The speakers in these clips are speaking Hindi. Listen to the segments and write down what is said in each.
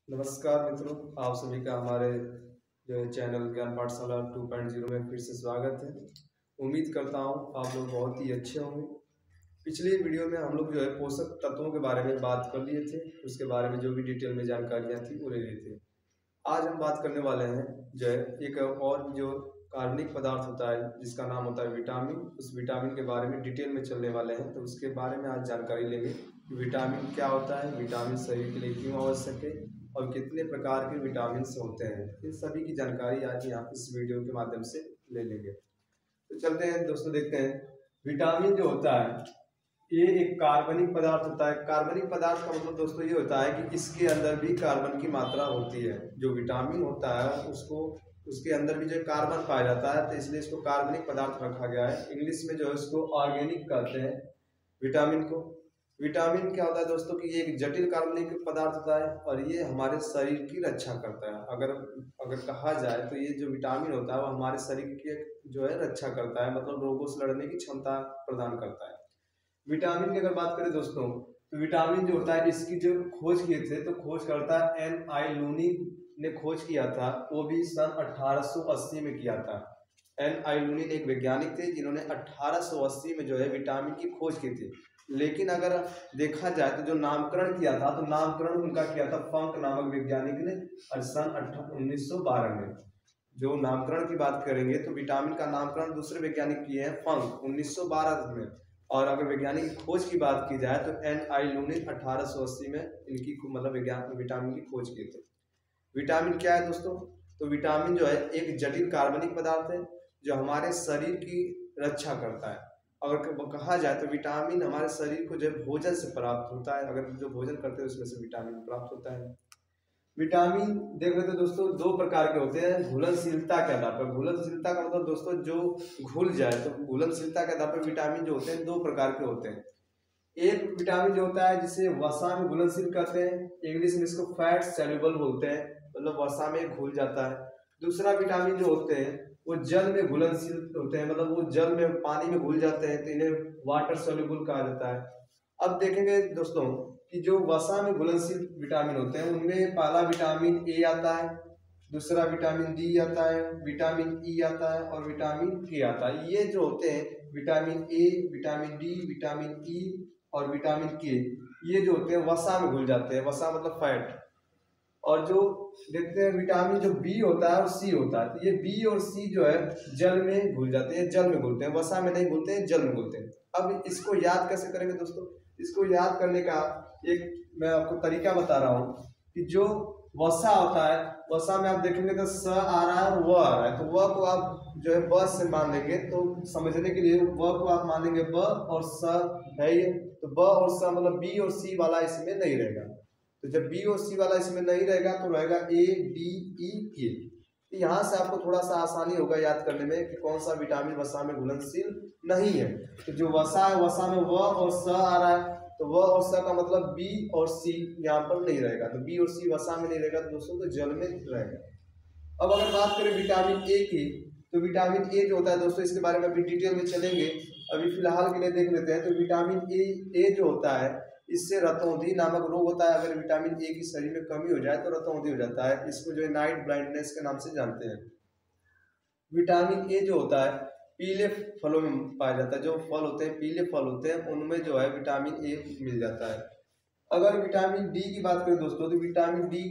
नमस्कार मित्रों, आप सभी का हमारे जो है चैनल ज्ञान पाठशाला 2.0 में फिर से स्वागत है। उम्मीद करता हूँ आप लोग बहुत ही अच्छे होंगे। पिछले वीडियो में हम लोग जो है पोषक तत्वों के बारे में बात कर लिए थे, उसके बारे में जो भी डिटेल में जानकारियाँ थी वो ले लिए थे। आज हम बात करने वाले हैं जो है एक और जो कार्बनिक पदार्थ होता है जिसका नाम होता है विटामिन। उस विटामिन के बारे में डिटेल में चलने वाले हैं, तो उसके बारे में आज जानकारी लेंगे कि विटामिन क्या होता है, विटामिन शरीर के लिए क्यों आवश्यक है और कितने प्रकार के विटामिन होते हैं। इन सभी की जानकारी आज यहाँ इस वीडियो के माध्यम से ले लेंगे। तो चलते हैं दोस्तों, देखते हैं विटामिन जो होता है ये एक कार्बनिक पदार्थ होता है। कार्बनिक पदार्थ का मतलब दोस्तों ये होता है कि इसके अंदर भी कार्बन की मात्रा होती है। जो विटामिन होता है उसको उसके अंदर भी जो कार्बन पाया जाता है, तो इसलिए इसको कार्बनिक पदार्थ रखा गया है। इंग्लिश में जो है इसको ऑर्गेनिक कहते हैं विटामिन को। विटामिन क्या होता है दोस्तों कि ये एक जटिल कार्बनिक पदार्थ होता है और ये हमारे शरीर की रक्षा करता है। अगर अगर कहा जाए तो ये जो विटामिन होता है वो हमारे शरीर की जो है रक्षा करता है, मतलब रोगों से लड़ने की क्षमता प्रदान करता है। विटामिन की अगर बात करें दोस्तों, तो विटामिन जो होता है इसकी जो खोज किए थे, तो खोजकर्ता N.I. लूनी ने खोज किया था, वो भी सन 1880 में किया था। N.I. लूनी एक वैज्ञानिक थे जिन्होंने 1880 में जो है विटामिन की खोज की थी। लेकिन अगर देखा जाए तो जो नामकरण किया था, तो नामकरण उनका किया था फंक नामक वैज्ञानिक ने सन 1912 में। जो नामकरण की बात करेंगे तो विटामिन का नामकरण दूसरे वैज्ञानिक किए हैं फंक 1912 में। और अगर वैज्ञानिक खोज की बात की जाए तो N.I. लूनी 1880 में इनकी मतलब विटामिन की खोज की थी। विटामिन क्या है दोस्तों? तो विटामिन जो है एक जटिल कार्बनिक पदार्थ है जो हमारे शरीर की रक्षा करता है। अगर कहा जाए तो विटामिन हमारे शरीर को जो भोजन से प्राप्त होता है। अगर जो भोजन करते हैं उसमें से विटामिन प्राप्त होता है। विटामिन देख रहे थे दोस्तों, दो प्रकार के होते हैं घुलनशीलता के आधार पर। घुलनशीलता का मतलब दोस्तों जो घुल जाए, तो घुलनशीलता के आधार पर विटामिन जो होते हैं दो प्रकार के होते हैं। एक विटामिन जो होता है जिसे वसा में घुलनशील कहते हैं, इंग्लिश में इसको फैट सॉल्युबल बोलते हैं, मतलब वसा में घुल जाता है। दूसरा विटामिन जो होते हैं वो जल में घुलनशील होते हैं, मतलब वो जल में पानी में घुल जाते हैं, तो इन्हें वाटर सॉल्युबल कहा जाता है। अब देखेंगे दोस्तों कि जो वसा में घुलनशील विटामिन होते हैं उनमें पहला विटामिन ए आता है, दूसरा विटामिन डी आता है, विटामिन ई आता है और विटामिन के आता है। ये जो होते हैं vitamin A, vitamin D, vitamin E और विटामिन के, ये जो होते हैं वसा में घुल जाते हैं। वसा मतलब फैट। और जो देखते हैं विटामिन जो बी होता है और सी होता है, तो ये बी और सी जो है जल में घुल जाते हैं, जल में घुलते हैं, वसा में नहीं घुलते हैं, जल में घुलते हैं। अब इसको याद कैसे करेंगे दोस्तों? इसको याद करने का एक मैं आपको तरीका बता रहा हूँ कि जो वसा होता है, वसा में आप देखेंगे तो स आ रहा है और व आ रहा है, तो व को आप जो है ब से मान लेंगे, तो समझने के लिए व को आप मान लेंगे ब और स है ये, तो ब और स मतलब बी और सी वाला इसमें नहीं रहेगा। तो जब बी और सी वाला इसमें नहीं रहेगा तो रहेगा ए, डी, ई, के। यहाँ से आपको थोड़ा सा आसानी होगा याद करने में कि कौन सा विटामिन वसा में घुलनशील नहीं है। तो जो वसा है, वसा में व और स आ रहा है, तो व और स का मतलब बी और सी यहाँ पर नहीं रहेगा, तो बी और सी वसा में नहीं रहेगा तो दोस्तों तो जल में रहेगा। अब अगर बात करें विटामिन ए की, तो विटामिन ए जो होता है दोस्तों इसके बारे में अभी डिटेल में चलेंगे, अभी फिलहाल के लिए देख लेते हैं। तो विटामिन ए जो होता है इससे रतौंधी नामक रोग होता है। अगर विटामिन ए की शरीर में कमी हो जाए तो रतौंधी हो जाता है, इसको जो है नाइट ब्लाइंडनेस के नाम से जानते हैं। विटामिन ए जो होता है पीले फलों में पाया जाता है, जो फल होते हैं पीले फल होते हैं उनमें जो है विटामिन ए मिल जाता है। अगर विटामिन डी की बात करें दोस्तों, तो विटामिन डी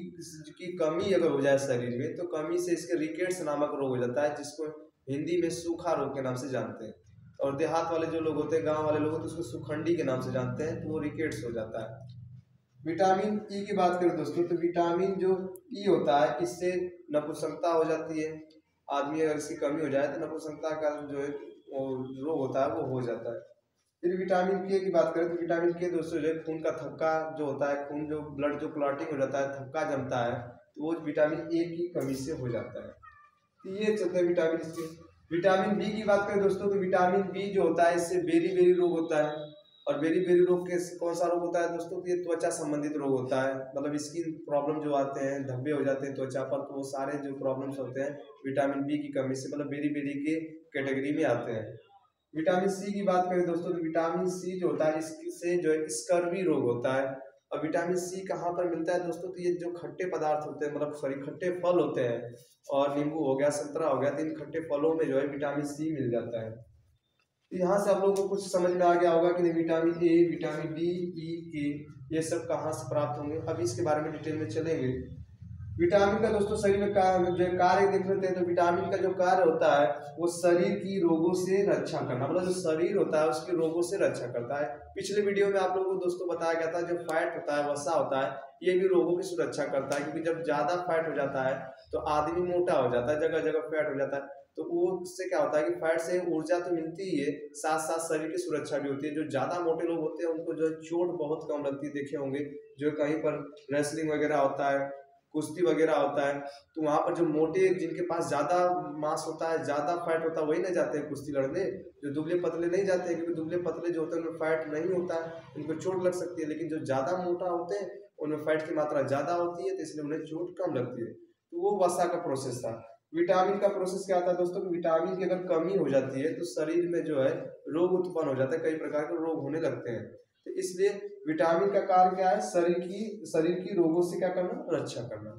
की कमी अगर हो जाए शरीर में तो कमी से इसके रिकेट्स नामक रोग हो जाता है, जिसको हिंदी में सूखा रोग के नाम से जानते हैं। और देहात वाले जो लोग होते हैं, गांव वाले लोग होते हैं, उसको सुखंडी के नाम से जानते हैं, तो वो रिकेट्स हो जाता है। विटामिन ई की बात करें दोस्तों, तो विटामिन जो ई होता है इससे नपुंसकता हो जाती है। आदमी अगर इसकी कमी हो जाए तो नपुंसकता का जो है रोग होता है वो हो जाता है। फिर विटामिन के की बात करें तो विटामिन के दोस्तों जो है खून का थक्का जो होता है, खून जो ब्लड जो क्लॉटिंग हो जाता है, थक्का जमता है, तो वो विटामिन ए की कमी से हो जाता है। तो ये चलते हैं विटामिन से। विटामिन बी की बात करें दोस्तों, तो विटामिन बी जो होता है इससे बेरी बेरी रोग होता है। और बेरी बेरी रोग के कौन सा रोग होता है दोस्तों? तो ये त्वचा संबंधित रोग होता है, मतलब स्किन प्रॉब्लम जो आते हैं, धब्बे हो जाते हैं त्वचा पर, तो वो सारे जो प्रॉब्लम्स होते हैं विटामिन बी की कमी से मतलब बेरी बेरी के कैटेगरी में आते हैं। विटामिन सी की बात करें दोस्तों, तो विटामिन सी जो होता है इससे जो है स्कर्वी रोग होता है, अब विटामिन सी कहाँ पर मिलता है दोस्तों? तो ये जो खट्टे पदार्थ होते हैं, मतलब सॉरी खट्टे फल होते हैं, और नींबू हो गया, संतरा हो गया, तो इन खट्टे फलों में जो है विटामिन सी मिल जाता है। तो यहाँ से आप लोगों को कुछ समझ में आ गया होगा कि विटामिन ए, विटामिन डी, ई, के, ये सब कहाँ से प्राप्त होंगे। अब इसके बारे में डिटेल में चलेंगे। विटामिन का दोस्तों शरीर में जो कार्य देख लेते हैं, तो विटामिन का जो कार्य होता है वो शरीर की रोगों से रक्षा करना, मतलब जो शरीर होता है उसकी रोगों से रक्षा करता है। पिछले वीडियो में आप लोगों को दोस्तों बताया गया था जो फैट होता है, वसा होता है, ये भी रोगों की सुरक्षा करता है, क्योंकि जब ज्यादा फैट हो जाता है तो आदमी मोटा हो जाता है, जगह जगह फैट हो जाता है। तो वो उससे क्या होता है कि फैट से ऊर्जा तो मिलती ही है, साथ साथ शरीर की सुरक्षा भी होती है। जो ज्यादा मोटे लोग होते हैं उनको जो चोट बहुत कम लगती है, देखे होंगे जो कहीं पर रेसलिंग वगैरह होता है, कुश्ती वगैरह होता है, तो वहां पर जो मोटे जिनके पास ज्यादा मांस होता है, ज्यादा फैट होता है, वही नहीं जाते हैं कुश्ती लड़ने। जो दुबले पतले नहीं जाते हैं, क्योंकि दुबले पतले जो होते हैं उनमें फैट नहीं होता है, उनको चोट लग सकती है। लेकिन जो ज्यादा मोटा होते हैं उनमें फैट की मात्रा ज्यादा होती है, तो इसलिए उन्हें चोट कम लगती है। तो वो वसा का प्रोसेस था। विटामिन का प्रोसेस क्या था दोस्तों? विटामिन की अगर कमी हो जाती है तो शरीर में जो है रोग उत्पन्न हो जाता है, कई प्रकार के रोग होने लगते हैं। तो इसलिए विटामिन का कार्य क्या है? शरीर की रोगों से क्या करना? रक्षा करना।